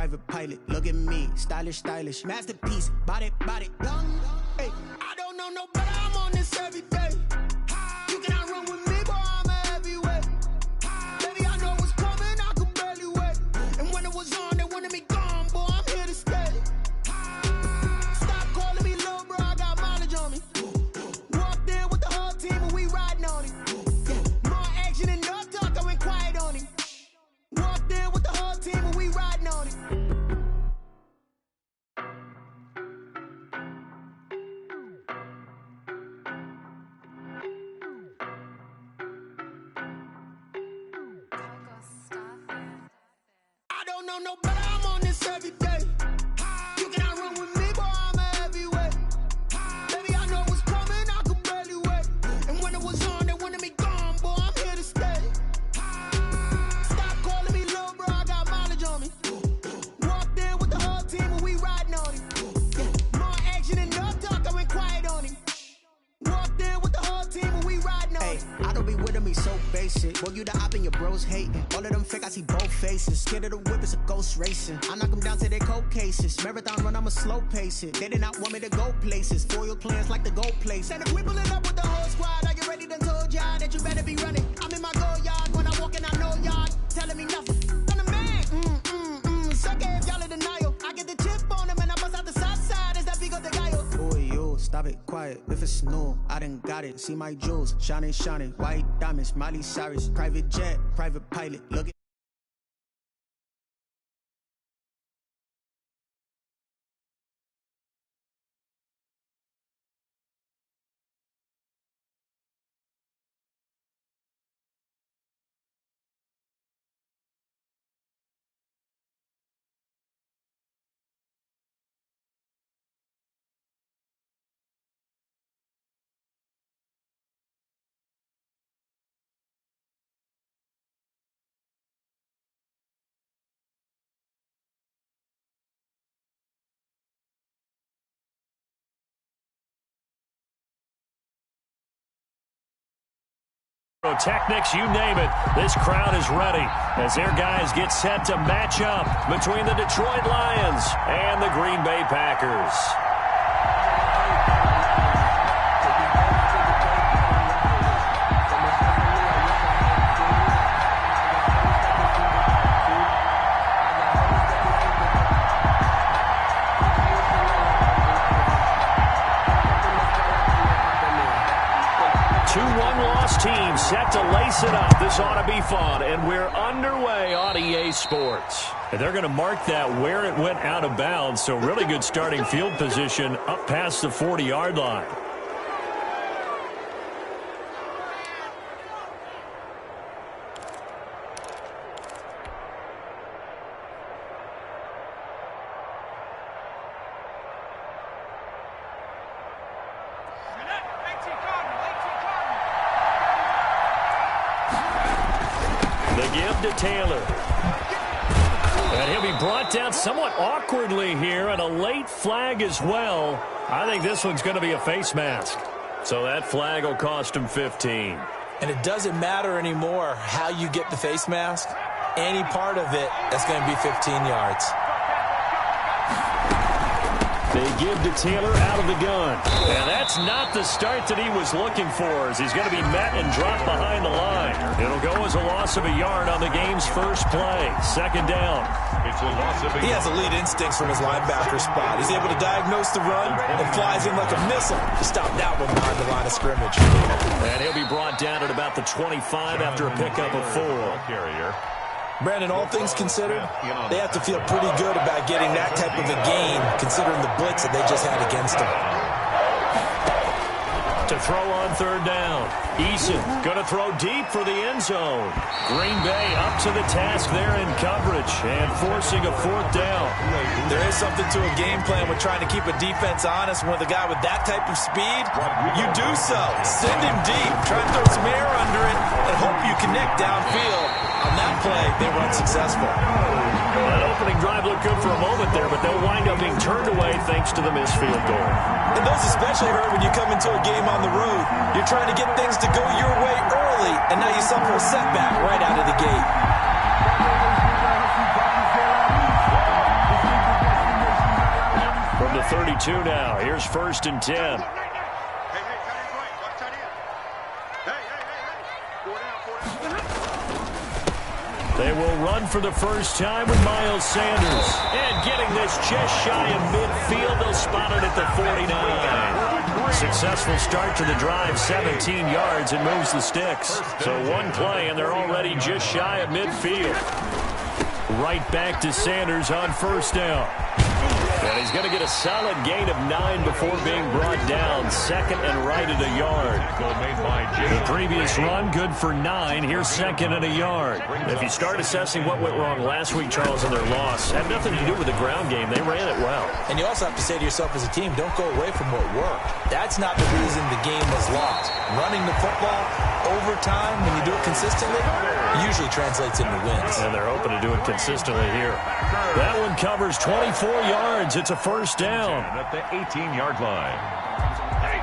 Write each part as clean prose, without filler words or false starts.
private pilot. Look at me, stylish, stylish, masterpiece, body, body, young. Hey, I don't know no better, I'm on this every day. You cannot run with me, boy, I'm a heavyweight. Baby, I know what's coming, I could barely wait. And when it was on, they wanted me gone, boy, I'm here to stay. Stop calling me little bro, I got mileage on me. Walked in with the whole team and we riding on it. More action and no talk, I went quiet on it. Walked in with the whole team and we riding on it. I don't know no better, I'm on this every day. You cannot run with me, boy, I'm a heavyweight. Baby, I know what's coming, I could barely wait. And when it was on, they wanted me gone, boy, I'm here to stay. Stop calling me little bro, I got mileage on me. Walked in with the whole team and we riding on it. More action and no talk, I went quiet on it. Walked in with the whole team and we riding on it. I don't be with me so basic. Boy, you the op and your bros hating. All of them fake, I see both faces. Scared of the whip, it's a ghost racing. I knock them down to their cold cases. Marathon run, I'ma slow pace it. They did not want me to go places. Foil plans like the gold place. And if we pulling up with the whole squad, are you ready? Done told y'all that you better be running. I'm in my go yard when I walk in, I know y'all telling me nothing. I'm the man. Suck it if y'all in denial. I get the chip on them and I bust out the south side. Is that Vigo de Gallo? Oh, you stop it, quiet. If it's new, I done got it. See my jewels, shining, shining. White diamonds, Miley Cyrus. Private jet, private pilot. Look at. Technics, you name it. This crowd is ready as their guys get set to match up between the Detroit Lions and the Green Bay Packers. Team set to lace it up. This ought to be fun, and we're underway on EA Sports. And they're going to mark that where it went out of bounds, so really good starting field position up past the 40-yard line. Taylor. And he'll be brought down somewhat awkwardly here, and a late flag as well. I think this one's going to be a face mask. So that flag will cost him 15. And it doesn't matter anymore how you get the face mask. Any part of it, that's going to be 15 yards. They give to Taylor out of the gun. And that's not the start that he was looking for, as he's going to be met and dropped behind the line. It'll go as a loss of a yard on the game's first play. Second down. He has elite instincts from his linebacker spot. He's able to diagnose the run and flies in like a missile to stop that one behind the line of scrimmage. And he'll be brought down at about the 25 after a pickup of 4. Brandon, all things considered, they have to feel pretty good about getting that type of a gain, considering the blitz that they just had against them. To throw on third down. Eason going to throw deep for the end zone. Green Bay up to the task there in coverage and forcing a fourth down. There is something to a game plan with trying to keep a defense honest. With a guy with that type of speed, you do so. Send him deep. Try and throw some air under it and hope you connect downfield. On that play, they were unsuccessful. That opening drive looked good for a moment there, but they'll wind up being turned away thanks to the missed field goal. And those especially hurt when you come into a game on the road. You're trying to get things to go your way early, and now you suffer a setback right out of the gate. 32 now. Here's 1st and 10. They will run for the first time with Miles Sanders. And getting this just shy of midfield, they'll spot it at the 49. Successful start to the drive, 17 yards, and moves the sticks. So one play, and they're already just shy of midfield. Right back to Sanders on 1st down. And he's going to get a solid gain of 9 before being brought down. 2nd and right at a yard. The previous run, good for 9. Here's 2nd and a yard. If you start assessing what went wrong last week, Charles, in their loss, had nothing to do with the ground game. They ran it well. And you also have to say to yourself as a team, don't go away from what worked. That's not the reason the game was lost. Running the football over time, when you do it consistently, usually translates into wins. And they're hoping to do it consistently here. That one covers 24 yards. It's a 1st down. At the 18-yard line. Hey,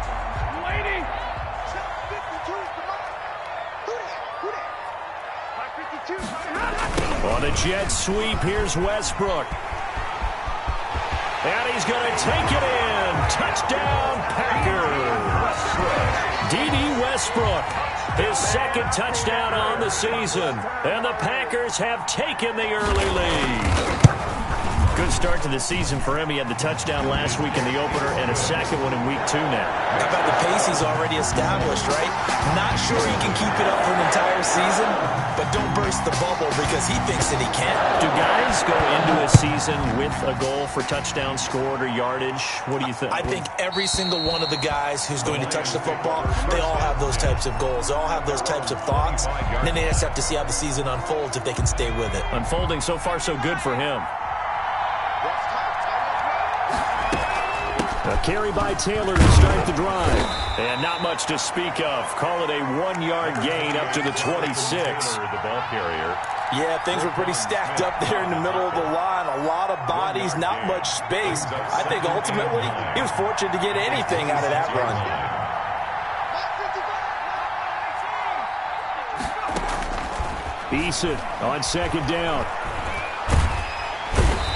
lady! 52. On a jet sweep, here's Westbrook. And he's going to take it in. Touchdown, Packers. D.D. Westbrook, his 2nd touchdown on the season. And the Packers have taken the early lead. Good start to the season for him. He had the touchdown last week in the opener and a 2nd one in week 2 now. How about the pace he's already established, right? Not sure he can keep it up for an entire season, but don't burst the bubble because he thinks that he can. Do guys go into a season with a goal for touchdown scored or yardage? What do you think? I think every single one of the guys who's going to touch the football, they all have those types of goals. They all have those types of thoughts. And then they just have to see how the season unfolds if they can stay with it. Unfolding so far so good for him. A carry by Taylor to start the drive. And not much to speak of. Call it a 1-yard gain up to the 26. The ball carrier. Yeah, things were pretty stacked up there in the middle of the line. A lot of bodies, not much space. I think ultimately he was fortunate to get anything out of that run. Eason on 2nd down.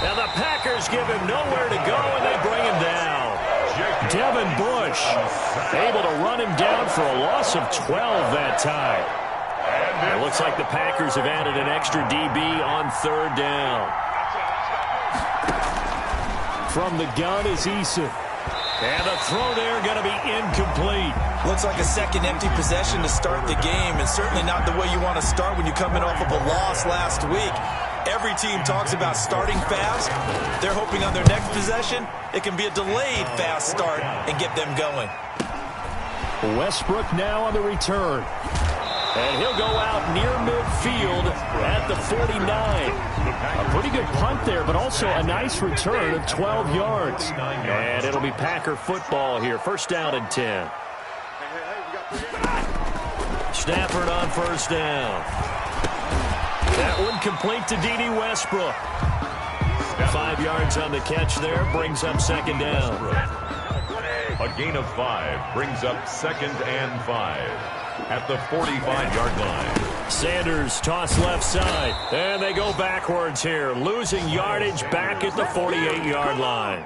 And the Packers give him nowhere to go, and they bring him down. Devin Bush able to run him down for a loss of 12 that time. It looks like the Packers have added an extra DB on 3rd down. From the gun is Eason. And the throw there going to be incomplete. Looks like a 2nd empty possession to start the game, and certainly not the way you want to start when you're coming off of a loss last week. Every team talks about starting fast. They're hoping on their next possession, it can be a delayed fast start and get them going. Westbrook now on the return. And he'll go out near midfield at the 49. A pretty good punt there, but also a nice return of 12 yards. And it'll be Packer football here. 1st down and 10. Stafford on 1st down. That one complete to D.D. Westbrook. 5 yards on the catch there, brings up 2nd down. A gain of 5 brings up 2nd and 5 at the 45-yard line. Sanders toss left side, and they go backwards here, losing yardage back at the 48-yard line.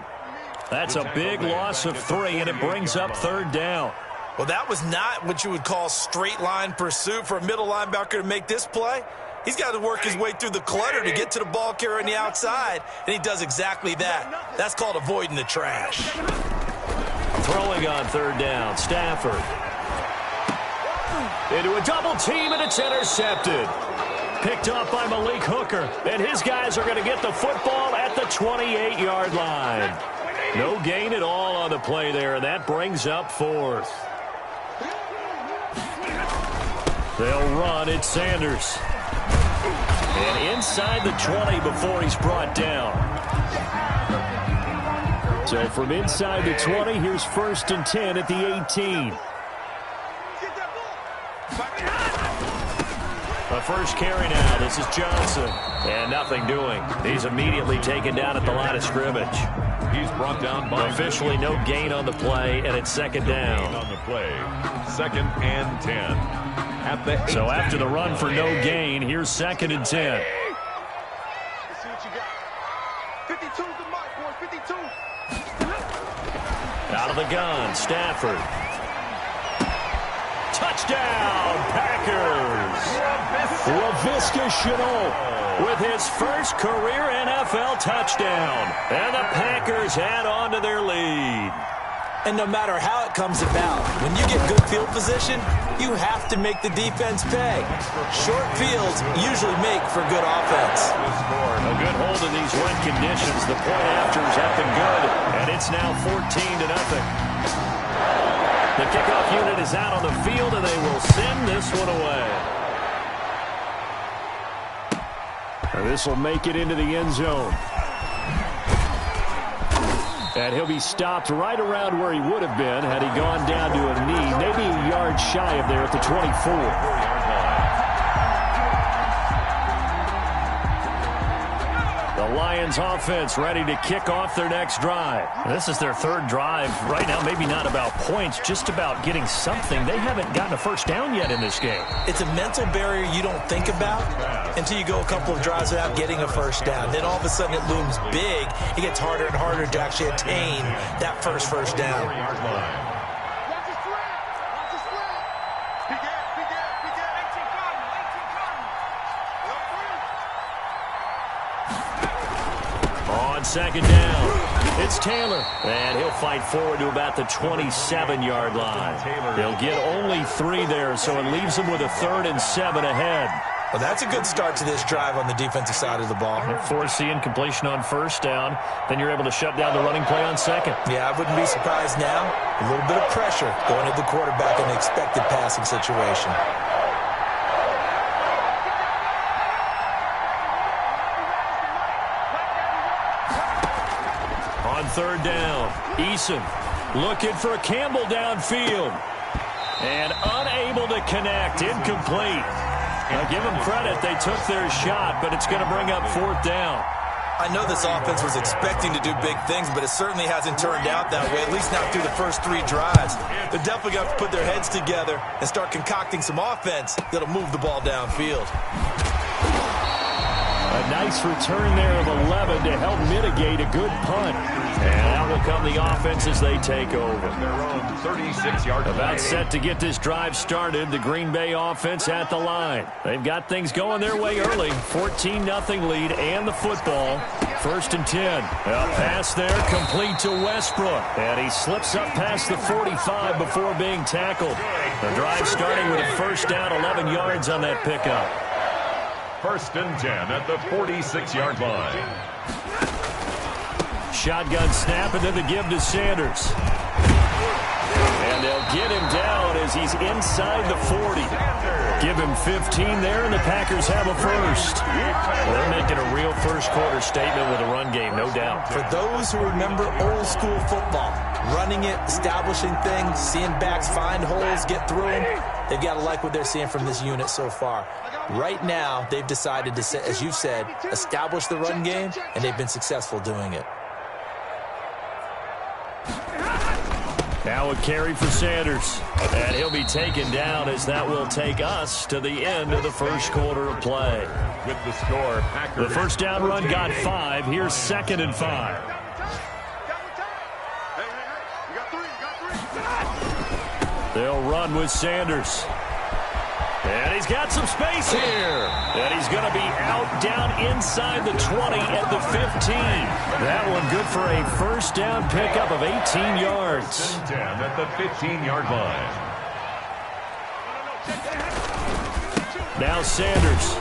That's a big loss of 3, and it brings up 3rd down. Well, that was not what you would call straight line pursuit for a middle linebacker to make this play. He's got to work his way through the clutter to get to the ball carrier on the outside, and he does exactly that. That's called avoiding the trash. Throwing on 3rd down, Stafford. Into a double team, and it's intercepted. Picked up by Malik Hooker, and his guys are going to get the football at the 28-yard line. No gain at all on the play there, and that brings up 4th. They'll run it, Sanders. And inside the 20 before he's brought down. So from inside the 20, here's 1st and 10 at the 18. The first carry now. This is Johnson. And nothing doing. He's immediately taken down at the line of scrimmage. He's brought down by officially no gain on the play, and it's 2nd down. On the play, 2nd and 10. At the so after the run for no gain, here's 2nd and 10. Let's see what you got. 52's the mark, boys. 52. Out of the gun, Stafford. Touchdown, Packers! Laviska Shenault with his first career NFL touchdown. And the Packers add on to their lead. And no matter how it comes about, when you get good field position, you have to make the defense pay. Short fields usually make for good offense. A good hold in these wet conditions. The point afters have been good, and it's now 14-0. The kickoff unit is out on the field, and they will send this one away. And this will make it into the end zone. And he'll be stopped right around where he would have been had he gone down to a knee, maybe a yard shy of there at the 24. The Lions offense ready to kick off their next drive. This is their third drive right now. Maybe not about points, just about getting something. They haven't gotten a first down yet in this game. It's a mental barrier you don't think about until you go a couple of drives without getting a first down. Then all of a sudden it looms big. It gets harder and harder to actually attain that first down. On second down, it's Taylor. And he'll fight forward to about the 27-yard line. They'll get only 3 there, so it leaves them with a 3rd and 7 ahead. Well, that's a good start to this drive on the defensive side of the ball. Force the incompletion on first down. Then you're able to shut down the running play on second. Yeah, I wouldn't be surprised now. A little bit of pressure going to the quarterback in an expected passing situation. On third down, Eason looking for Campbell downfield. And unable to connect, incomplete. Now, give them credit, they took their shot, but it's going to bring up 4th down. I know this offense was expecting to do big things, but it certainly hasn't turned out that way, at least not through the first 3 drives. They're definitely going to put their heads together and start concocting some offense that'll move the ball downfield. A nice return there of 11 to help mitigate a good punt. And out will come the offense as they take over. Their own 36-yard line. About set to get this drive started, the Green Bay offense at the line. They've got things going their way early. 14-0 lead and the football. 1st and 10. A pass there complete to Westbrook. And he slips up past the 45 before being tackled. The drive starting with a first down, 11 yards on that pickup. 1st and 10 at the 46-yard line. Shotgun snap and then the give to Sanders. And they'll get him down as he's inside the 40. Give him 15 there, and the Packers have a first. Well, they're making a real first-quarter statement with a run game, no doubt. For those who remember old-school football, running it, establishing things, seeing backs find holes, get through them, they've got to like what they're seeing from this unit so far. Right now, they've decided to, as you said, establish the run game, and they've been successful doing it. Now a carry for Sanders. And he'll be taken down as that will take us to the end of the first quarter of play. With the score, Packers. The first down run got 5. Here's 2nd and 5. They'll run with Sanders. And he's got some space here. And he's going to be out down inside the 20 at the 15. That one good for a first down pickup of 18 yards. 10 at the 15-yard line. Now Sanders.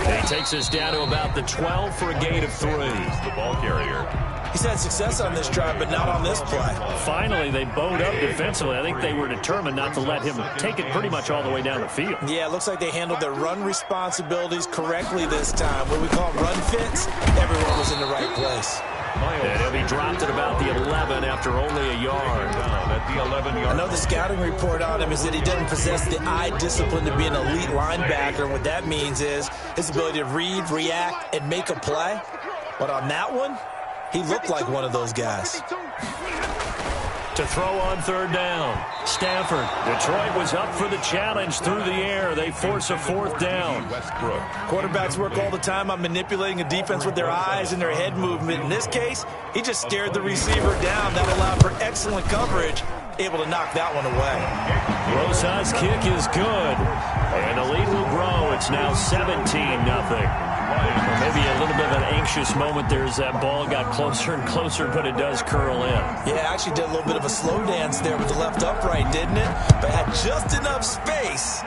And he takes us down to about the 12 for a gain of 3. The ball carrier. He's had success on this drive, but not on this play. Finally, they bowed up defensively. I think they were determined not to let him take it pretty much all the way down the field. Yeah, it looks like they handled their run responsibilities correctly this time. What we call run fits, everyone was in the right place. And he'll be dropped at about the 11 after only a yard. Down at the 11-yard line. I know the scouting report on him is that he doesn't possess the eye discipline to be an elite linebacker. What that means is his ability to read, react, and make a play. But on that one, he looked like one of those guys. to throw on third down. Stafford. Detroit was up for the challenge through the air. They force a fourth down. Westbrook. Quarterbacks work all the time on manipulating a defense with their eyes and their head movement. In this case, he just stared the receiver down. That allowed for excellent coverage. Able to knock that one away. Rosa's kick is good. And the lead will grow. It's now 17-0. Maybe a little bit of an anxious moment there as that ball got closer and closer, but it does curl in. Yeah, actually did a little bit of a slow dance there with the left upright, didn't it? But had just enough space,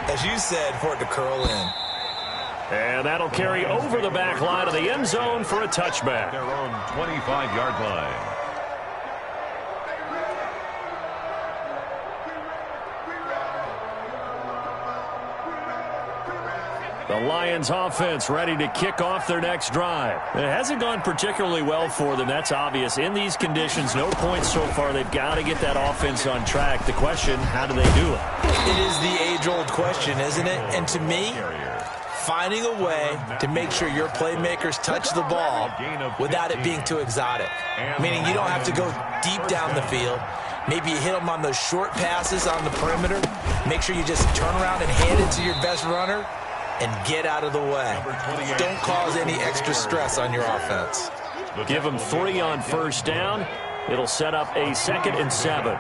as you said, for it to curl in. And that'll carry over the back line of the end zone for a touchback. Their own 25-yard line. The Lions offense ready to kick off their next drive. It hasn't gone particularly well for them. That's obvious. In these conditions, no points so far. They've got to get that offense on track. The question, how do they do it? It is the age-old question, isn't it? And to me, finding a way to make sure your playmakers touch the ball without it being too exotic. Meaning you don't have to go deep down the field. Maybe you hit them on those short passes on the perimeter. Make sure you just turn around and hand it to your best runner and get out of the way. Don't cause any extra stress on your offense. Give them 3 on first down. It'll set up a 2nd and 7.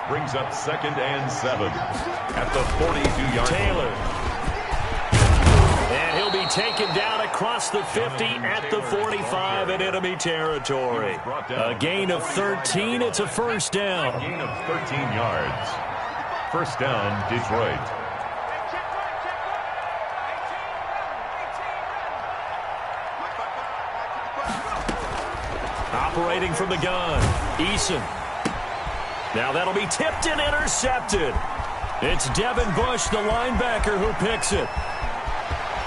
Brings up 2nd and 7 at the 42-yard Taylor. And he'll be taken down across the 50 at the 45 in enemy territory. A gain of 13. It's a first down. A gain of 13 yards. First down, Detroit. Operating from the gun, Eason. Now that'll be tipped and intercepted. It's Devin Bush, the linebacker, who picks it.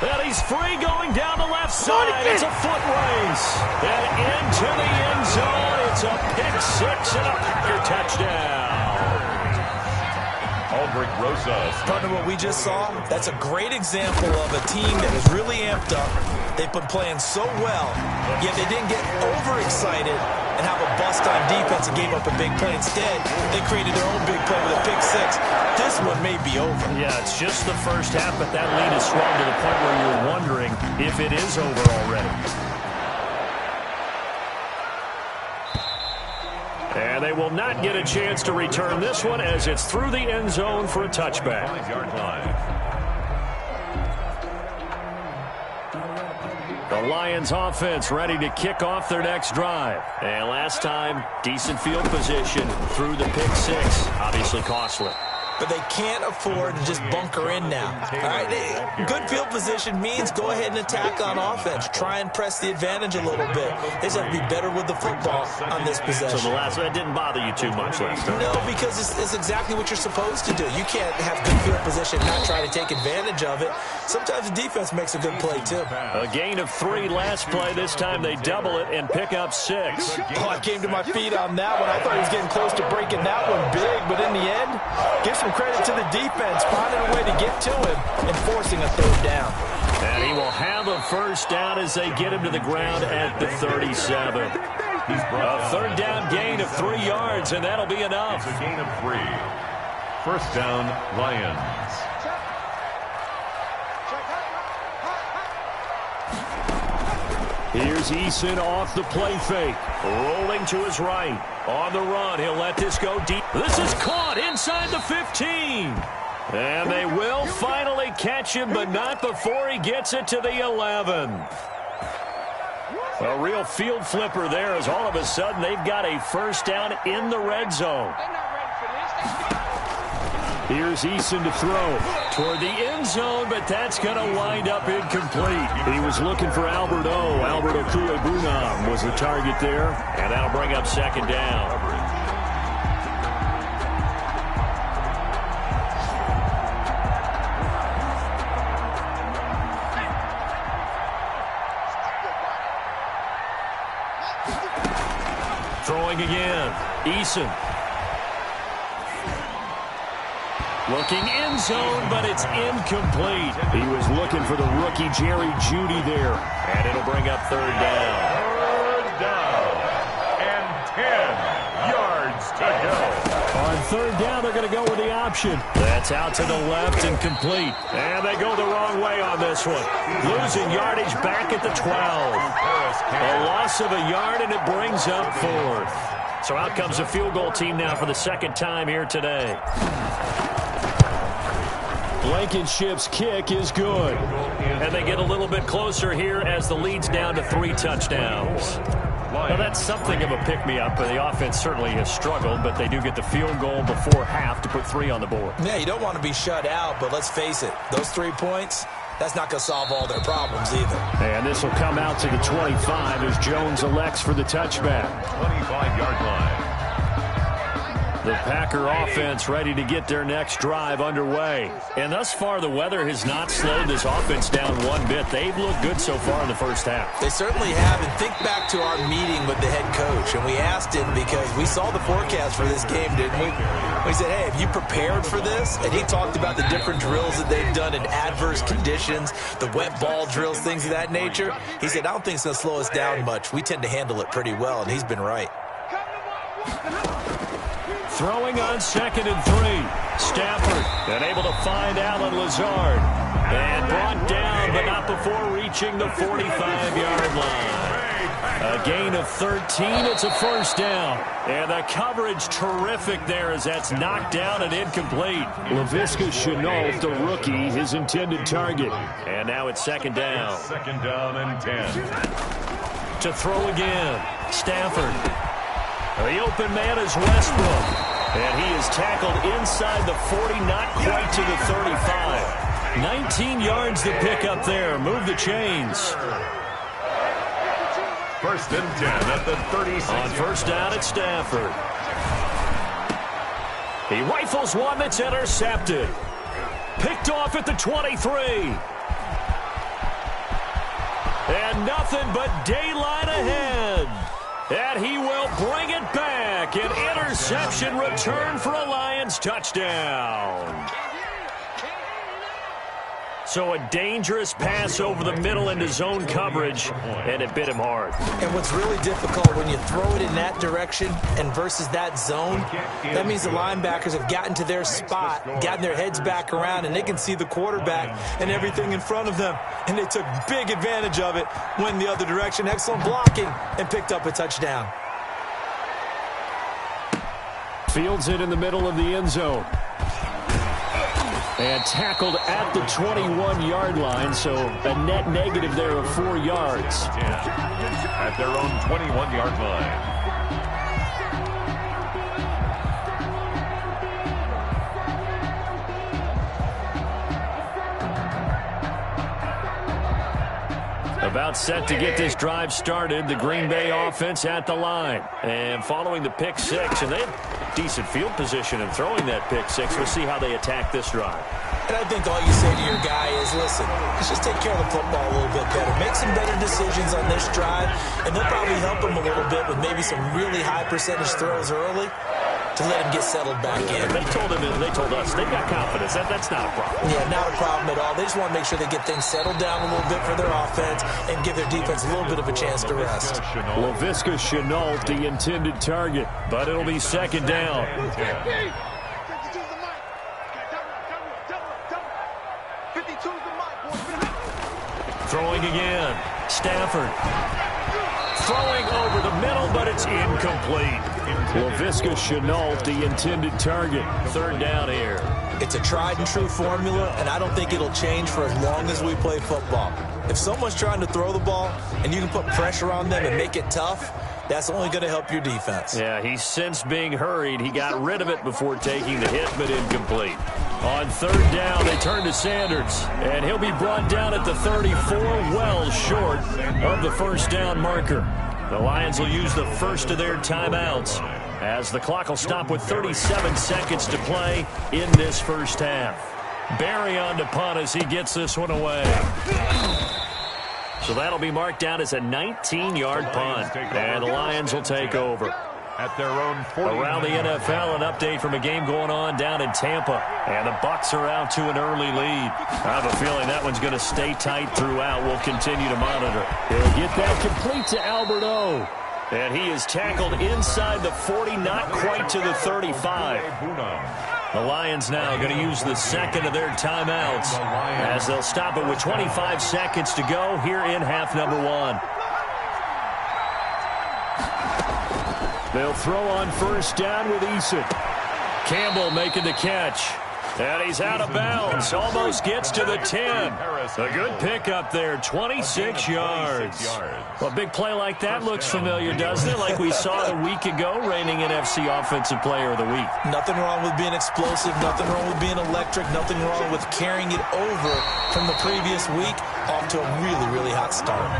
And he's free going down the left side. It's a foot race. And into the end zone. It's a pick 6 and a Packer touchdown. Aldrich Rosas. Partner, what we just saw, that's a great example of a team that is really amped up. They've been playing so well, yet they didn't get overexcited and have a bust on defense and gave up a big play. Instead, they created their own big play with a pick 6. This one may be over. Yeah, it's just the first half, but that lead is swung to the point where you're wondering if it is over already. And they will not get a chance to return this one as it's through the end zone for a touchback. 5-yard line. The Lions offense ready to kick off their next drive. And last time, decent field position through the pick 6. Obviously costly. But they can't afford to just bunker in now. All right, good field position means go ahead and attack on offense. Try and press the advantage a little bit. They just have to be better with the football on this possession. So the last one didn't bother you too much last time? No, because it's exactly what you're supposed to do. You can't have good field position and not try to take advantage of it. Sometimes the defense makes a good play, too. A gain of 3 last play. This time they double it and pick up 6. Oh, I came to my feet on that one. I thought he was getting close to breaking that one big, but in the end, give some credit to the defense, finding a way to get to him and forcing a third down. And he will have a first down as they get him to the ground at the 37. A third down gain of 3 yards, and that'll be enough. It's a gain of 3. First down, Lions. Here's Eason off the play fake. Rolling to his right. On the run, he'll let this go deep. This is caught inside the 15. And they will finally catch him, but not before he gets it to the 11. A real field flipper there as all of a sudden they've got a first down in the red zone. Here's Eason to throw toward the end zone, but that's going to wind up incomplete. He was looking for Albert O. Albert Okwuegbunam was the target there, and that'll bring up second down. Throwing again, Eason. Looking end zone, but it's incomplete. He was looking for the rookie Jerry Jeudy there, and it'll bring up third down. Third down and 10 yards to go. now they're going to go with the option. That's out to the left and complete. And they go the wrong way on this one. Losing yardage back at the 12. A loss of a yard, and it brings up 4th. So out comes the field goal team now for the second time here today. Blankenship's kick is good. And they get a little bit closer here as the lead's down to 3 touchdowns. Well, that's something of a pick-me-up. The offense certainly has struggled, but they do get the field goal before half to put 3 on the board. Yeah, you don't want to be shut out, but let's face it, those 3 points, that's not going to solve all their problems either. And this will come out to the 25 as Jones elects for the touchback. 25-yard line. The Packer offense ready to get their next drive underway. And thus far, the weather has not slowed this offense down one bit. They've looked good so far in the first half. They certainly have. And think back to our meeting with the head coach. And we asked him because we saw the forecast for this game, didn't we? We said, hey, have you prepared for this? And he talked about the different drills that they've done in adverse conditions, the wet ball drills, things of that nature. He said, I don't think it's going to slow us down much. We tend to handle it pretty well, and he's been right. Throwing on 2nd and 3. Stafford unable to find Alan Lazard. And brought down, but not before reaching the 45-yard line. A gain of 13. It's a first down. And the coverage terrific there as that's knocked down and incomplete. Laviska Shenault, the rookie, his intended target. And now it's 2nd down. 2nd down and 10. To throw again. Stafford. The open man is Westbrook. And he is tackled inside the 40, not quite to the 35. 19 yards to pick up there. Move the chains. 1st and 10 at the 36. On first down at Stafford. He rifles one that's intercepted. Picked off at the 23. And nothing but daylight ahead. And he will bring it back. An interception return for a Lions touchdown. So a dangerous pass over the middle into zone coverage, and it bit him hard. And what's really difficult when you throw it in that direction and versus that zone, that means the linebackers have gotten to their spot, gotten their heads back around, and they can see the quarterback and everything in front of them. And they took big advantage of it, went the other direction, excellent blocking, and picked up a touchdown. Fields it in the middle of the end zone. And tackled at the 21-yard line, so a net negative there of 4 yards. At their own 21-yard line. About set to get this drive started, the Green Bay offense at the line. And following the pick 6, and they have decent field position in throwing that pick 6. We'll see how they attack this drive. And I think all you say to your guy is, listen, let's just take care of the football a little bit better. Make some better decisions on this drive, and they'll probably help him a little bit with maybe some really high percentage throws early to let him get settled back in. They told us they've got confidence. That's not a problem. Yeah, not a problem at all. They just want to make sure they get things settled down a little bit for their offense and give their defense a little bit of a chance to rest. Laviska Shenault, the intended target, but it'll be 2nd down. Throwing again. Stafford. Throwing over the middle, but it's incomplete. Laviska Shenault, the intended target. 3rd down here. It's a tried-and-true formula, and I don't think it'll change for as long as we play football. If someone's trying to throw the ball and you can put pressure on them and make it tough, that's only going to help your defense. Yeah, he's since being hurried. He got rid of it before taking the hit, but incomplete. On 3rd down, they turn to Sanders, and he'll be brought down at the 34, well short of the first down marker. The Lions will use the first of their timeouts as the clock will stop with 37 seconds to play in this first half. Barry on to punt as he gets this one away. So that'll be marked down as a 19-yard punt, and the Lions will take over. At their own 40. Around the NFL, an update from a game going on down in Tampa. And the Bucs are out to an early lead. I have a feeling that one's going to stay tight throughout. We'll continue to monitor. He'll get that complete to Albert O. And he is tackled inside the 40, not quite to the 35. The Lions now going to use the second of their timeouts as they'll stop it with 25 seconds to go here in half number 1. They'll throw on first down with Eason. Campbell making the catch. And he's out of bounds. Almost gets to the 10. A good pickup there, 26 yards. Well, a big play like that looks familiar, doesn't it? Like we saw a week ago, reigning NFC Offensive Player of the Week. Nothing wrong with being explosive. Nothing wrong with being electric. Nothing wrong with carrying it over from the previous week off to a really, really hot start.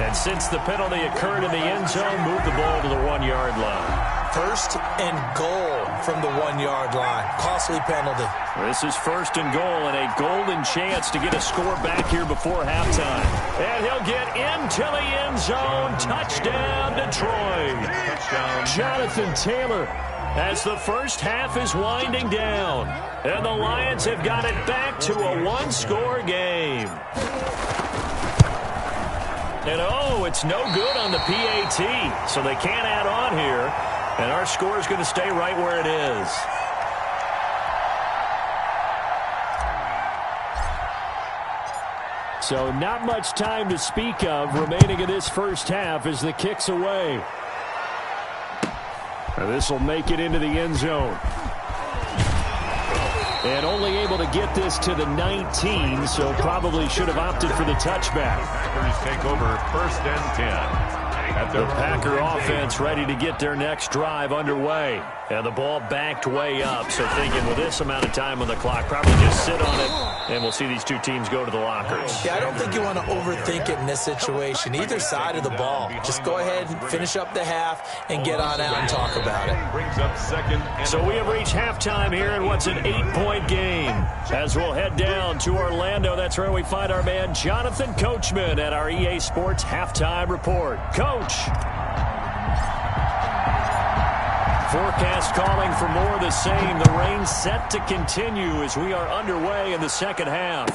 And since the penalty occurred in the end zone, move the ball to the 1-yard line. First and goal from the 1-yard line. Costly penalty. This is first and goal and a golden chance to get a score back here before halftime. And he'll get into the end zone. Touchdown, Detroit. Jonathan Taylor as the first half is winding down. And the Lions have got it back to a 1-score game. And oh, it's no good on the PAT, so they can't add on here. And our score is going to stay right where it is. So not much time to speak of remaining in this first half as the kick's away. And this will make it into the end zone. And only able to get this to the 19, so probably should have opted for the touchback. Packers take over first and 10. The Packer offense ready to get their next drive underway. And the ball backed way up. So thinking with this amount of time on the clock, probably just sit on it, and we'll see these two teams go to the lockers. Yeah, I don't think you want to overthink it in this situation. Either side of the ball. Just go ahead and finish up the half and get on out and talk about it. Brings up second. So we have reached halftime here in what's an 8-point game. As we'll head down to Orlando, that's where we find our man Jonathan Coachman at our EA Sports Halftime Report. Coach. Forecast calling for more of the same. The rain set to continue as we are underway in the second half.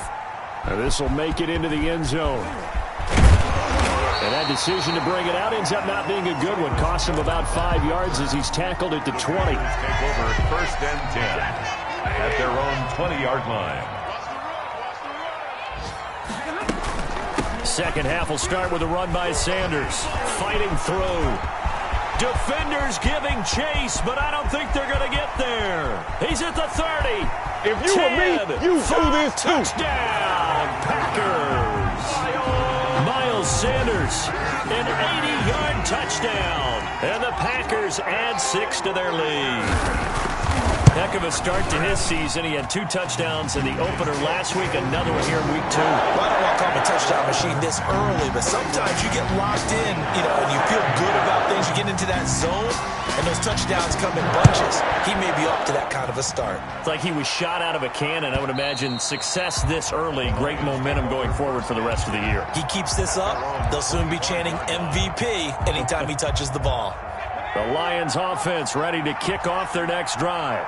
And this will make it into the end zone. And that decision to bring it out ends up not being a good one. Cost him about 5 yards as he's tackled it to 20. Take over first and 10 at their own 20-yard line. Second half will start with a run by Sanders. Fighting through. Defenders giving chase, but I don't think they're going to get there. He's at the 30. If you 10, were me, you do this too. Touchdown, Packers. Miles Sanders, an 80-yard touchdown. And the Packers add 6 to their lead. Heck of a start to his season. He had 2 touchdowns in the opener last week, another one here in week 2. Well, I don't want to call him a touchdown machine this early, but sometimes you get locked in, and you feel good about things. You get into that zone, and those touchdowns come in bunches. He may be up to that kind of a start. It's like he was shot out of a cannon. I would imagine success this early, great momentum going forward for the rest of the year. He keeps this up, they'll soon be chanting MVP anytime he touches the ball. The Lions offense ready to kick off their next drive.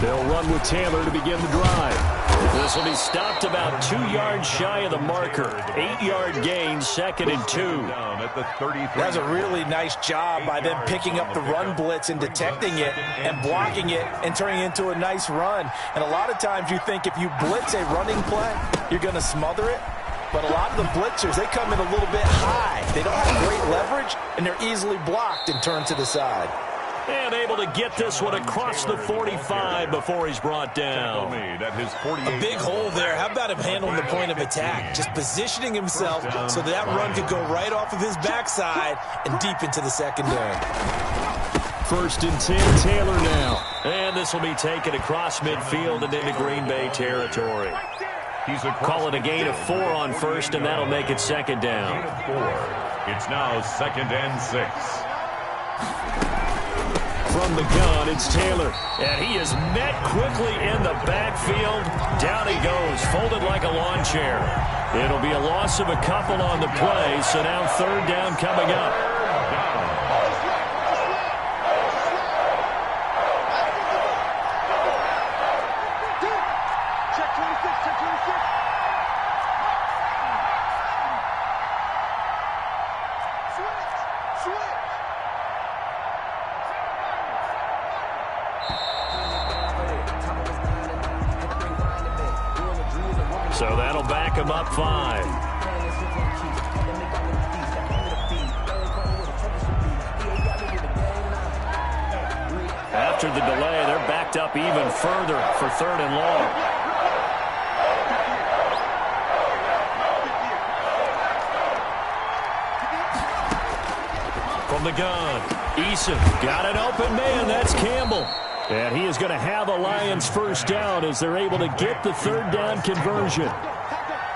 They'll run with Taylor to begin the drive. This will be stopped about 2 yards shy of the marker. 8-yard gain, second and 2. That's a really nice job by them picking up the run blitz and detecting it and blocking it and turning it into a nice run. And a lot of times you think if you blitz a running play, you're going to smother it. But a lot of the blitzers, they come in a little bit high. They don't have great leverage, and they're easily blocked and turned to the side. And able to get this one across the 45 before he's brought down. A big hole there. How about him handling the point of attack? Just positioning himself so that run could go right off of his backside and deep into the secondary. First and 10, Taylor now. And this will be taken across midfield and into Green Bay territory. Call it a gain of 4 on first, and that'll make it second down. It's now second and 6. From the gun, it's Taylor. And he is met quickly in the backfield. Down he goes, folded like a lawn chair. It'll be a loss of a couple on the play, so now third down coming up. stack them up 5. After the delay, they're backed up even further for 3rd and long. From the gun, Eason got an open man. That's Campbell. And he is going to have a Lions first down as they're able to get the 3rd down conversion.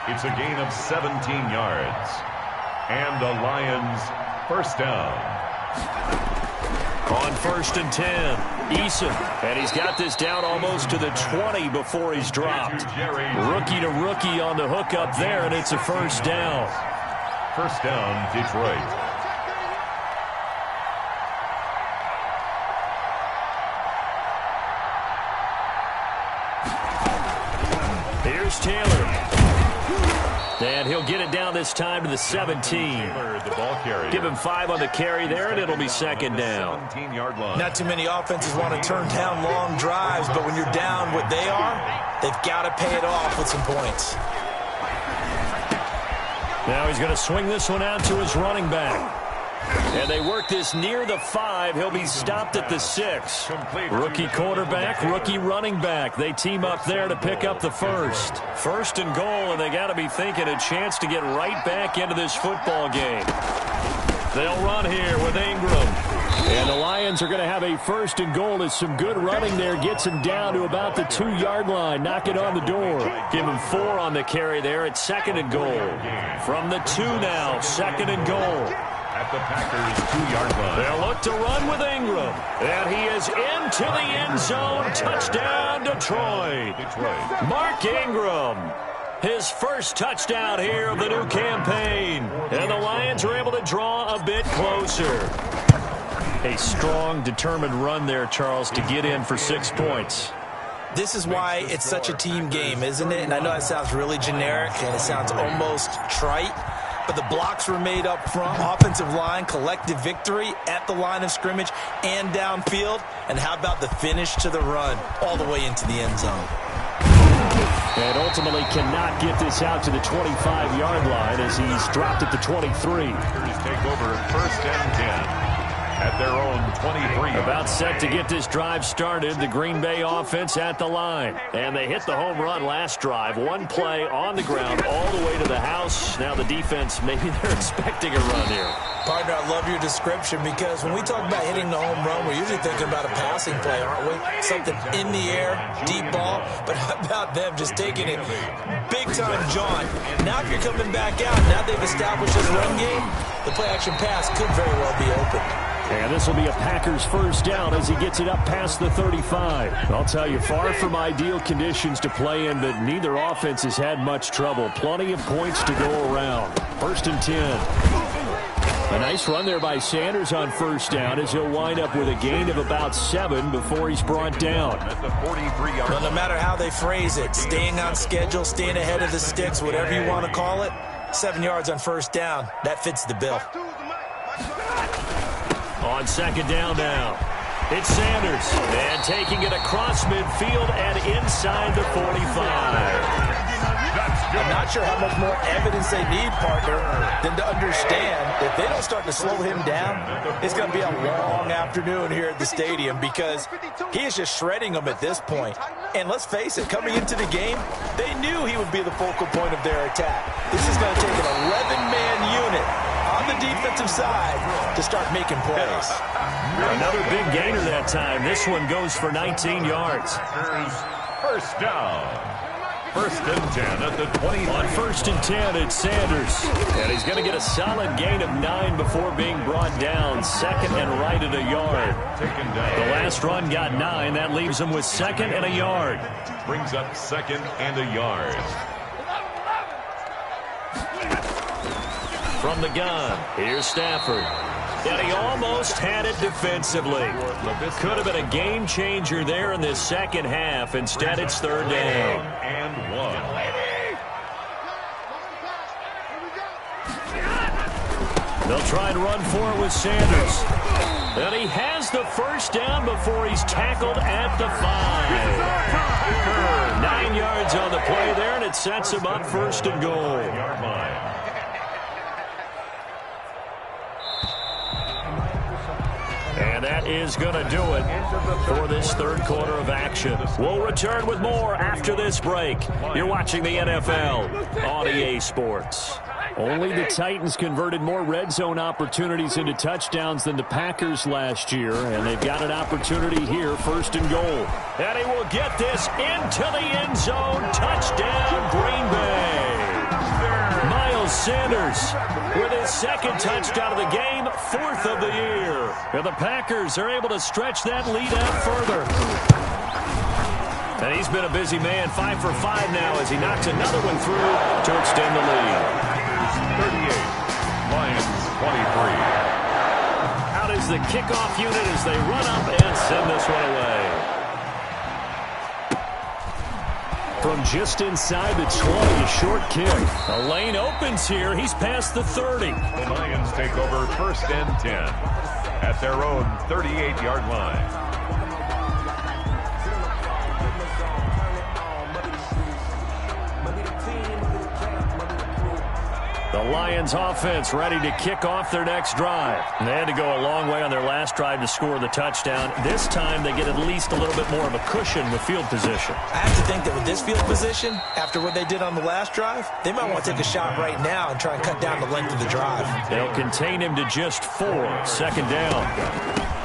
It's a gain of 17 yards. And the Lions first down. On 1st and 10, Eason. And he's got this down almost to the 20 before he's dropped. Rookie to rookie on the hook up there, and it's a first down. First down, Detroit. Here's Taylor. And he'll get it down this time to the 17. Give him 5 on the carry there, and it'll be 2nd down. Not too many offenses want to turn down long drives, but when you're down what they are, they've got to pay it off with some points. Now he's going to swing this one out to his running back. And they work this near the 5. He'll be stopped at the 6. Rookie quarterback, rookie running back. They team up there to pick up the first. 1st and goal, and they got to be thinking a chance to get right back into this football game. They'll run here with Ingram. And the Lions are going to have a 1st and goal as some good running there gets him down to about the 2-yard line. Knock it on the door. Give him 4 on the carry there at 2nd and goal. From the 2 now, 2nd and goal. At the Packers' 2-yard line. They'll look to run with Ingram. And he is into the end zone. Touchdown, Detroit. Mark Ingram. His first touchdown here of the new campaign. And the Lions are able to draw a bit closer. A strong, determined run there, Charles, to get in for 6 points. This is why it's such a team game, isn't it? And I know it sounds really generic and it sounds almost trite. But the blocks were made up front. Offensive line, collective victory at the line of scrimmage and downfield. And how about the finish to the run all the way into the end zone? And ultimately cannot get this out to the 25-yard line as he's dropped at the 23. Packers take over 1st and 10. At their own 23. About set to get this drive started. The Green Bay offense at the line. And they hit the home run last drive. 1 play on the ground all the way to the house. Now the defense, maybe they're expecting a run here. Partner, I love your description because when we talk about hitting the home run, we're usually thinking about a passing play, aren't we? Something in the air, deep ball. But how about them just taking it big time, John? Now if you're coming back out, now they've established this run game, the play-action pass could very well be open. And this will be a Packers first down as he gets it up past the 35. I'll tell you, far from ideal conditions to play in, but neither offense has had much trouble. Plenty of points to go around. 1st and 10. A nice run there by Sanders on first down as he'll wind up with a gain of about 7 before he's brought down. At the 43-yard Well, no matter how they phrase it, staying on schedule, staying ahead of the sticks, whatever you want to call it, 7 yards on first down, that fits the bill. On 2nd down now, it's Sanders. And taking it across midfield and inside the 45. I'm not sure how much more evidence they need, partner, than to understand if they don't start to slow him down, it's going to be a long afternoon here at the stadium because he is just shredding them at this point. And let's face it, coming into the game, they knew he would be the focal point of their attack. This is going to take an 11-man unit on the defensive side to start making plays. Another big gainer that time. This one goes for 19 yards. First down. 1st and 10 at the 20. On 1st and 10, it's Sanders. And he's going to get a solid gain of 9 before being brought down. 2nd and right at a yard. Taken down. The last run got 9. That leaves him with 2nd and a yard. Brings up 2nd and a yard. From the gun, here's Stafford. And he almost had it defensively. Could have been a game changer there in this second half. Instead, it's 3rd down. And 1. They'll try and run for it with Sanders. And he has the first down before he's tackled at the 5. 9 yards on the play there, and it sets him up first and goal. And that is going to do it for this third quarter of action. We'll return with more after this break. You're watching the NFL on EA Sports. Only the Titans converted more red zone opportunities into touchdowns than the Packers last year, and they've got an opportunity here, first and goal. And he will get this into the end zone. Touchdown, Green Bay. Miles Sanders with his second touchdown of the game, 4th of the year. And the Packers are able to stretch that lead out further. And he's been a busy man, 5 for 5 now as he knocks another one through to extend the lead. 38, Lions 23. Out is the kickoff unit as they run up and send this one away. From just inside the 20, a short kick. A lane opens here. He's past the 30. The Lions take over first and 10 at their own 38-yard line. The Lions offense ready to kick off their next drive. And they had to go a long way on their last drive to score the touchdown. This time they get at least a little bit more of a cushion with field position. I have to think that with this field position, after what they did on the last drive, they might want to take a shot right now and try and cut down the length of the drive. They'll contain him to just 4. Second down.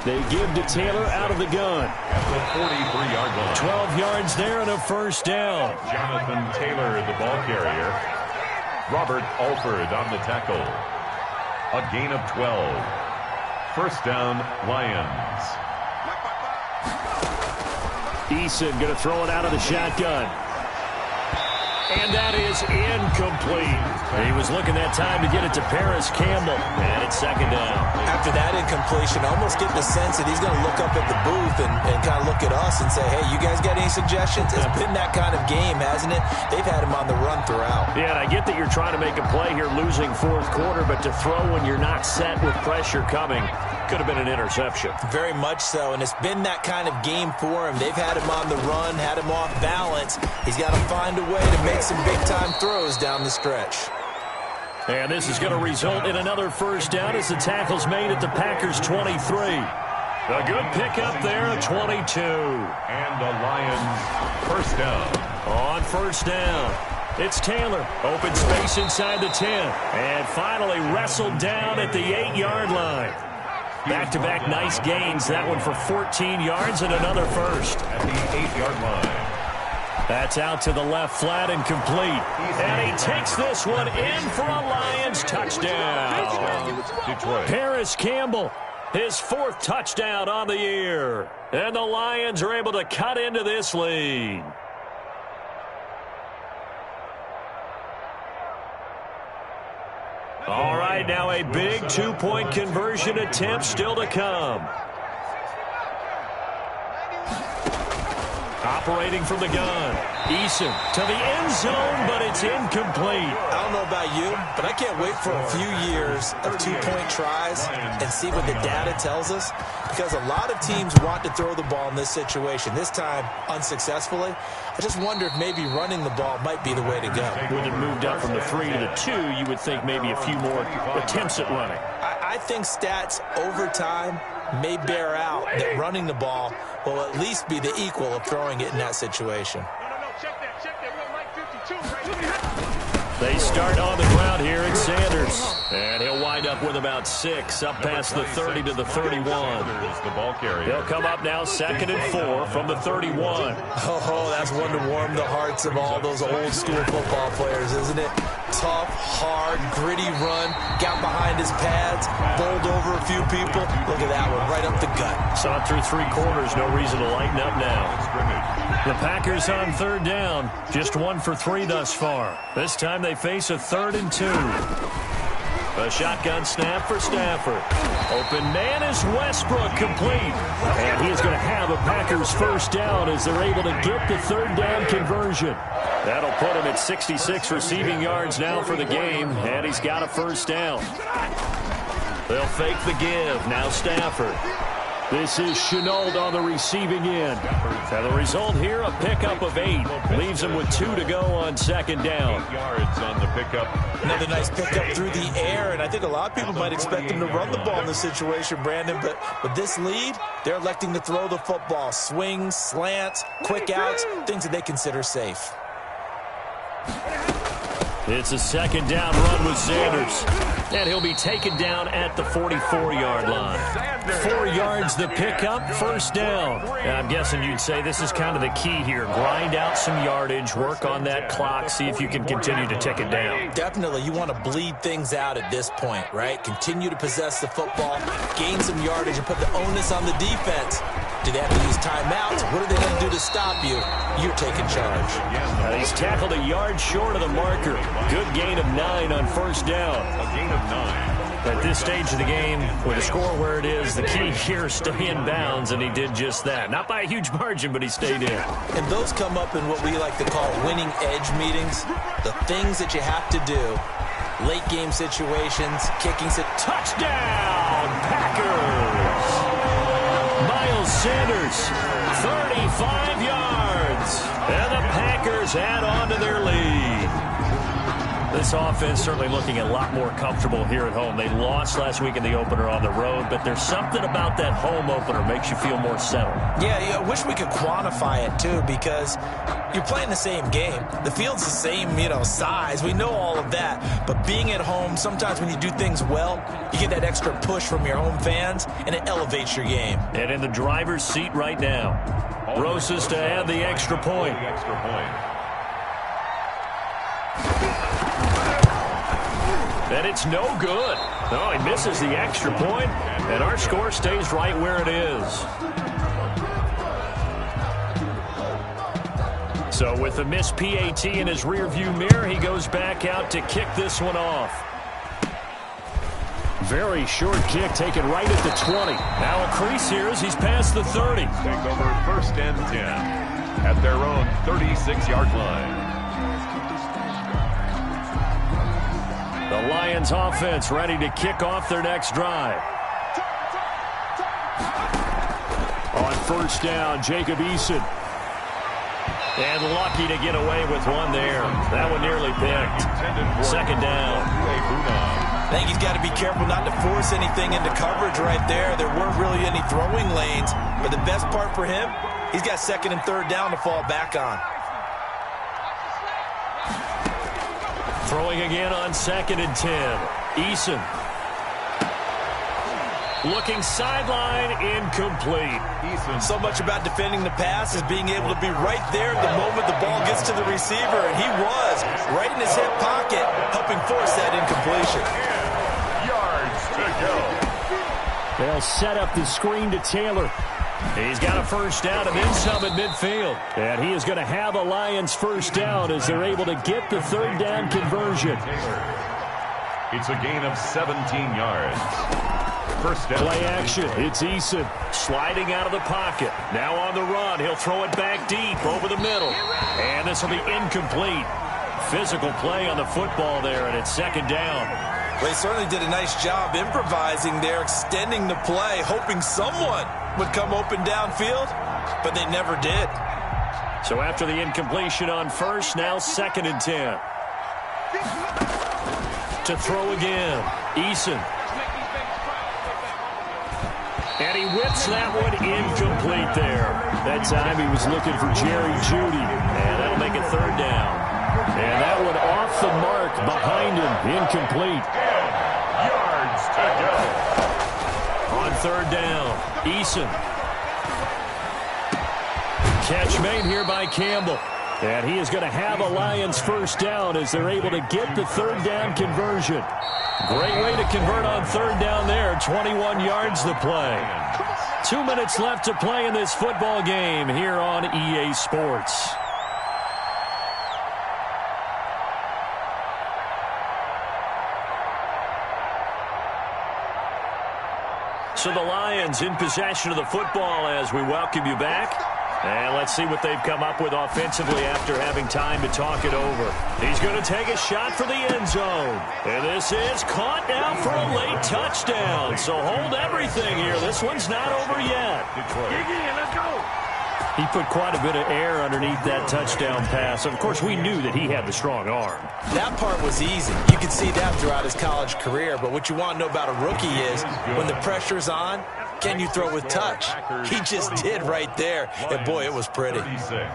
They give to Taylor out of the gun. At the 43-yard line. 12 yards there and a first down. Jonathan Taylor, the ball carrier. Robert Alford on the tackle. A gain of 12. First down, Lions. Eason going to throw it out of the shotgun. And that is incomplete. He was looking that time to get it to Paris Campbell. And it's second down. After that incompletion, I almost get the sense that he's going to look up at the booth and kind of look at us and say, hey, you guys got any suggestions? It's been that kind of game, hasn't it? They've had him on the run throughout. Yeah, and I get that you're trying to make a play here losing fourth quarter, but to throw when you're not set with pressure coming could have been an interception. Very much so, and it's been that kind of game for him. They've had him on the run, had him off balance. He's got to find a way to make some big-time throws down the stretch. And this is going to result in another first down as the tackle's made at the Packers' 23. A good pickup there at 22. And the Lions first down. On first down, it's Taylor. Open space inside the 10. And finally wrestled down at the 8-yard line. Back-to-back nice gains. That one for 14 yards and another first. At the 8-yard line. That's out to the left, flat and complete. And he takes this one in for a Lions touchdown. Detroit. Paris Campbell, his 4th touchdown on the year. And the Lions are able to cut into this lead. All right, now a big 2-point conversion attempt still to come. Operating from the gun. Eason to the end zone, but it's incomplete. I don't know about you, but I can't wait for a few years of 2-point tries and see what the data tells us, because a lot of teams want to throw the ball in this situation. This time, unsuccessfully. I just wonder if maybe running the ball might be the way to go. With it moved up from the 3 to the 2, you would think maybe a few more attempts at running. I think stats over time may bear out that running the ball will at least be the equal of throwing it in that situation. They start on the ground here. It's Sanders. And he'll wind up with about 6 up past the 30 to the 31. The ball carrier. They'll come up now 2nd and 4 from the 31. Oh, that's one to warm the hearts of all those old school football players, isn't it? Tough, hard, gritty run, got behind his pads, bowled over a few people. Look at that one, right up the gut. Saw it through 3 quarters, no reason to lighten up now. The Packers on 3rd down, just 1 for 3 thus far. This time they face a 3rd and 2. A shotgun snap for Stafford. Open man is Westbrook, complete. And he is going to have a Packers first down as they're able to get the 3rd down conversion. That'll put him at 66 receiving yards now for the game, and he's got a first down. They'll fake the give. Now Stafford. This is Chenault on the receiving end. Now the result here, a pickup of 8. Leaves him with 2 to go on second down. 8 yards on the pickup. Another nice pickup through the air, and I think a lot of people might expect him to run the ball in this situation, Brandon, but with this lead, they're electing to throw the football. Swings, slants, quick outs, things that they consider safe. It's a second down run with Sanders. And he'll be taken down at the 44-yard line. 4 yards the pickup, first down. And I'm guessing you'd say this is kind of the key here. Grind out some yardage, work on that clock, see if you can continue to tick it down. Definitely, you want to bleed things out at this point, right? Continue to possess the football, gain some yardage, and put the onus on the defense. Do they have to use timeouts? What are they going to do to stop you? You're taking charge. He's tackled a yard short of the marker. Good gain of 9 on first down. A gain of 9. At this stage of the game, with the score where it is, the key here is stay in bounds, and he did just that. Not by a huge margin, but he stayed in. And those come up in what we like to call winning edge meetings. The things that you have to do. Late game situations, kicking it. Touchdown, Packers! Miles Sanders, 35 yards. And the Packers add on to their lead. This offense certainly looking a lot more comfortable here at home. They lost last week in the opener on the road, but there's something about that home opener makes you feel more settled. Yeah, I wish we could quantify it, too, because you're playing the same game. The field's the same, size. We know all of that. But being at home, sometimes when you do things well, you get that extra push from your home fans, and it elevates your game. And in the driver's seat right now, Rosas to add the extra point. And it's no good. No, he misses the extra point, and our score stays right where it is. So with the missed PAT in his rearview mirror, he goes back out to kick this one off. Very short kick taken right at the 20. Now a crease here as he's past the 30. Take over first and 10 at their own 36-yard line. The Lions offense ready to kick off their next drive. On first down, Jacob Eason. And lucky to get away with one there. That one nearly picked. Second down. I think he's got to be careful not to force anything into coverage right there. There weren't really any throwing lanes. But the best part for him, he's got second and third down to fall back on. Throwing again on second and 10. Eason. Looking sideline, incomplete. So much about defending the pass is being able to be right there the moment the ball gets to the receiver. And he was right in his hip pocket, helping force that incompletion. Yards to go. They'll set up the screen to Taylor. He's got a first down and then some at midfield. And he is going to have a Lions first down as they're able to get the third down conversion. It's a gain of 17 yards. First down. Play action. It's Eason sliding out of the pocket. Now on the run. He'll throw it back deep over the middle. And this will be incomplete. Physical play on the football there, and it's second down. Well, they certainly did a nice job improvising there, extending the play, hoping someone would come open downfield, but they never did. So after the incompletion on first, now second and 10. To throw again, Eason. And he whips that one incomplete there. That time he was looking for Jerry Jeudy, and that'll make it third down. And that one off the mark behind him, incomplete. Yards to go. On third down, Eason. Catch made here by Campbell. And he is going to have a Lions first down as they're able to get the third down conversion. Great way to convert on third down there. 21 yards to play. 2 minutes left to play in this football game here on EA Sports. So the Lions in possession of the football as we welcome you back. And let's see what they've come up with offensively after having time to talk it over. He's going to take a shot for the end zone. And this is caught now for a late touchdown. So hold everything here. This one's not over yet. Let's go. He put quite a bit of air underneath that touchdown pass. Of course, we knew that he had the strong arm. That part was easy. You can see that throughout his college career. But what you want to know about a rookie is when the pressure's on, can you throw with touch? He just did right there. And, boy, it was pretty. 36.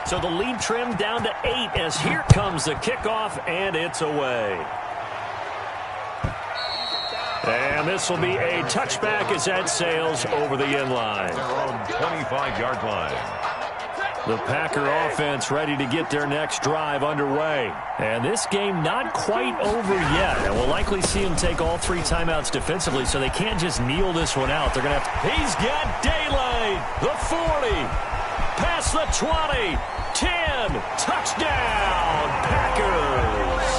So the lead trimmed down to 8 as here comes the kickoff, and it's away. And this will be a touchback as that sails over the end line. Their own 25-yard line. The Packer offense ready to get their next drive underway. And this game not quite over yet. And we'll likely see him take all 3 timeouts defensively, so they can't just kneel this one out. They're going to have to. He's got daylight. The 40. Past the 20. 10. Touchdown. Packers.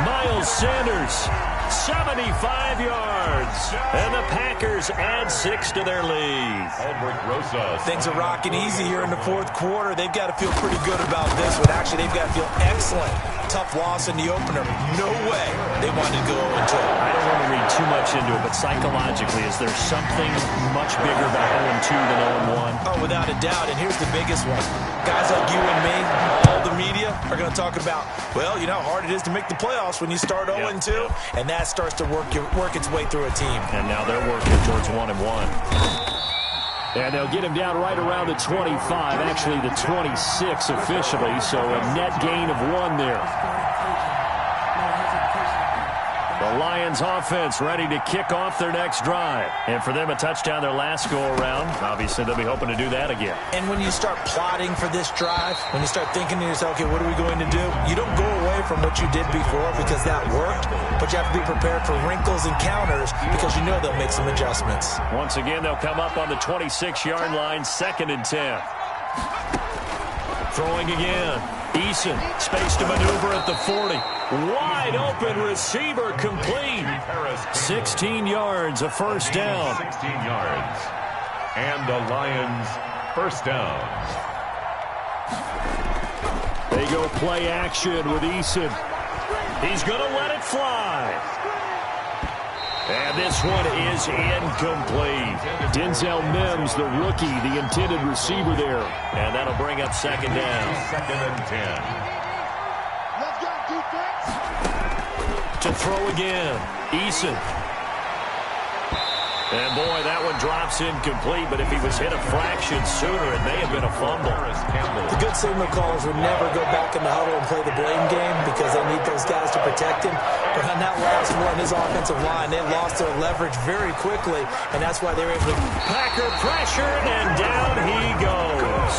Miles Sanders. 75 yards. And the Packers add 6 to their lead. Things are rocking easy here in the fourth quarter. They've got to feel pretty good about this one. Actually, they've got to feel excellent. Tough loss in the opener. No way they wanted to go 0-2. I don't want to read too much into it, but psychologically, is there something much bigger about 0-2 than 0-1? Oh, without a doubt. And here's the biggest one. Guys like you and me, all the media, are going to talk about, well, you know how hard it is to make the playoffs when you start 0-2. And that starts to work its way through a team. And now they're working towards 1-1. And they'll get him down right around the 25, actually the 26 officially, so a net gain of 1 there. The Lions offense ready to kick off their next drive. And for them, a touchdown their last go-around. Obviously, they'll be hoping to do that again. And when you start plotting for this drive, when you start thinking to yourself, okay, what are we going to do? You don't go away from what you did before because that worked, but you have to be prepared for wrinkles and counters because you know they'll make some adjustments. Once again, they'll come up on the 26-yard line, 2nd and 10. Throwing again. Eason, space to maneuver at the 40. Wide open receiver complete. 16 yards, a first down. 16 yards. And the Lions first down. They go play action with Eason. He's going to let it fly. And this one is incomplete. Denzel Mims, the rookie, the intended receiver there. And that'll bring up 2nd down. 2nd and 10. Let's go, defense. To throw again. Eason. And, boy, that one drops incomplete, but if he was hit a fraction sooner, it may have been a fumble. The good signal callers would never go back in the huddle and play the blame game because they need those guys to protect him. But on that last one, his offensive line, they lost their leverage very quickly, and that's why they were able to. Packer pressured, and down he goes.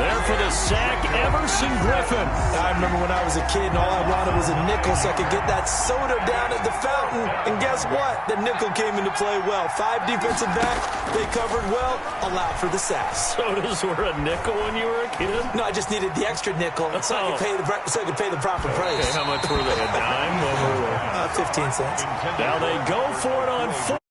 There for the sack, Everson Griffin. I remember when I was a kid and all I wanted was a nickel so I could get that soda down at the fountain. And guess what? The nickel came into play well. 5 defensive backs, they covered well, allowed for the sacks. Sodas were a nickel when you were a kid? No, I just needed the extra nickel so I could pay the proper price. Okay, how much were they? A dime? What were they? 15 cents. Now they go for it on 4.